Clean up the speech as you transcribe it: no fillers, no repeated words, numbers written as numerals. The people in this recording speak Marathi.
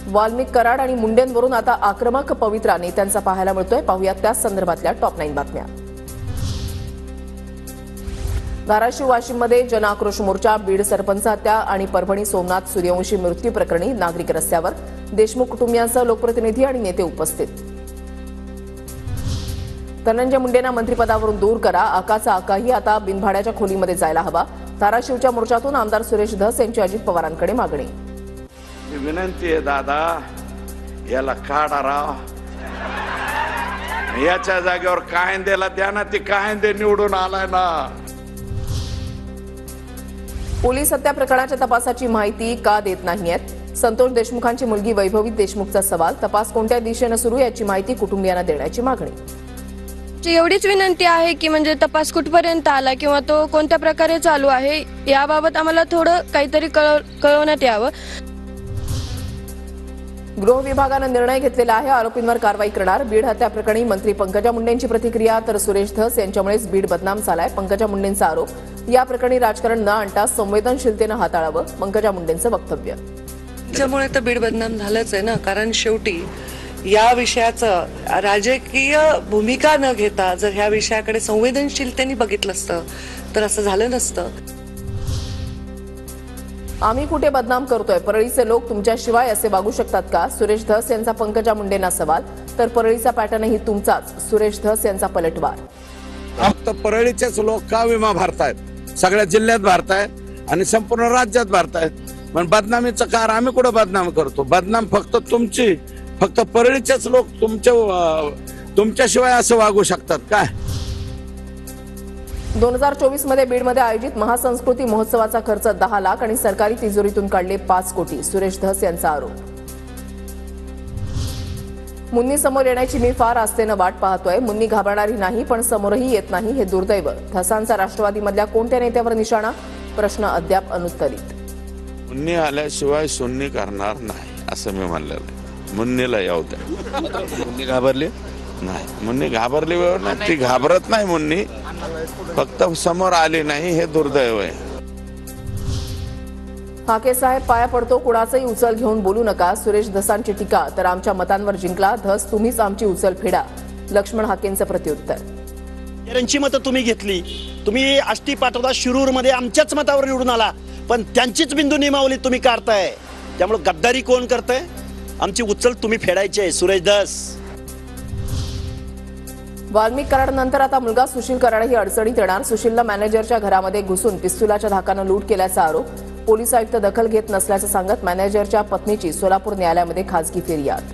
वाल्मिक कराड आणि मुंडेंवरून आता आक्रमक पवित्रा नेत्यांचा पाहायला मिळतोय। पाहूयात त्याच संदर्भातल्या टॉप 9 बातम्या। धाराशिव वाशिममध्ये जनआक्रोश मोर्चा, बीड सरपंच हत्या आणि परभणी सोमनाथ सूर्यवंशी मृत्यू प्रकरणी नागरिक रस्त्यावर, देशमुख कुटुंबियांसह लोकप्रतिनिधी आणि नेते उपस्थित। धनंजय मुंडेंना मंत्रिपदावरून दूर करा, आकाचा आकाही आता बिनभाड्याच्या खोलीमध्ये जायला हवा। धाराशिवच्या मोर्चातून आमदार सुरेश धस यांची अजित पवारांकडे मागणी। विनंती आहे दादा, याला काढा राव, याच्या जागेवर कायंदेला द्या ना, ती कायंदे निवडून आलाय ना। पोलीस हत्या प्रकरणाच्या तपासाची माहिती का देत नाहीयेत? संतोष देशमुखांची मुलगी वैभवी देशमुखचा सवाल, तपास कोणत्या दिशेने सुरू याची माहिती कुटुंबियांना देण्याची मागणी। एवढीच विनंती आहे की म्हणजे तपास कुठपर्यंत आला किंवा तो कोणत्या प्रकारे चालू आहे याबाबत आम्हाला थोडं काहीतरी कळवण्यात यावं। गृह विभागानं निर्णय घेतलेला आहे, आरोपींवर कारवाई करणार। बीड हत्या प्रकरणी मंत्री पंकजा मुंडेंची प्रतिक्रिया, तर सुरेश धस यांच्यामुळेच बीड बदनाम झालाय, पंकजा मुंडेंचा आरोप। या प्रकरणी राजकारण न आणता संवेदनशीलतेनं हाताळावं, पंकजा मुंडेंचं वक्तव्य। त्यामुळे तर बीड बदनाम झालंच आहे ना, कारण शेवटी या विषयाचं राजकीय भूमिका न घेता जर ह्या विषयाकडे संवेदनशीलतेने बघितलं असतं तर असं झालं नसतं। आम्ही कुठे बदनाम करतोय? परळीचे लोक तुमच्याशिवाय असे वागू शकतात का? सुरेश धस यांचा पंकजा मुंडेंना सवाल, तर परळीचा पॅटर्नही तुमचाच, सुरेश धस यांचा पलटवार। फक्त परळीचेच लोक का विमा भरतायत? सगळ्या जिल्ह्यात भरतायत आणि संपूर्ण राज्यात भरतायत, पण बदनामीचं कार आम्ही कुठे बदनाम करतो? बदनाम फक्त तुमची, फक्त परळीचेच लोक तुमच्याशिवाय असं वागू शकतात काय? 2024 मध्ये बीडमध्ये आयोजित महासंस्कृती महोत्सवाचा खर्च 10 लाख आणि सरकारी तिजोरीतून काढले 5 कोटी, सुरेश धस यांचा आरोप। मुन्नी समोर येण्याची मी फार आस्थेनं वाट पाहतोय, मुन्नी घाबरणारी नाही पण समोरही येत नाही, हे दुर्दैव। धसांचा राष्ट्रवादीमधल्या कोणत्या नेत्यावर निशाणा? प्रश्न अद्याप अनुत्तरित। मुन्नी आल्याशिवाय सुन्नी करणार नाही असं मी म्हणलेलं आहे। मुन्नीला येऊ द्या। मुन्नी घाबरली नाही, मुन्नी घाबरली नाही, ती घाबरत नाही मुन्नी, फक्त समोर आली नाही, हे दुर्दैव आहे। हाके साहेब पाया पडतो, कुणाचंही उचल घेऊन बोलू नका, सुरेश धसांची टीका, तर आमच्या मतांवर जिंकला धस, तुम्हीच आमची उचल फेडा, लक्ष्मण हाकेंचं प्रत्युत्तर। यांची मतं तुम्ही घेतली, तुम्ही आष्टी पाठवता शिरूरमध्ये आमच्याच मतावर निवडून आला, पण त्यांचीच बिंदू निमावली तुम्ही काढताय, त्यामुळे गद्दारी कोण करताय? आमची उचल तुम्ही फेडायची आहे, सुरेश धस। वाल्मिक कराड नंतर आता मुलगा सुशील कराडही अडचणीत येणार। सुशीलला मॅनेजरच्या घरामध्ये घुसून पिस्तुलाच्या धाकानं लूट केल्याचा आरोप, पोलीस आयुक्त दखल घेत नसल्याचं सांगत मॅनेजरच्या पत्नीची सोलापूर न्यायालयामध्ये खासगी फिर्याद।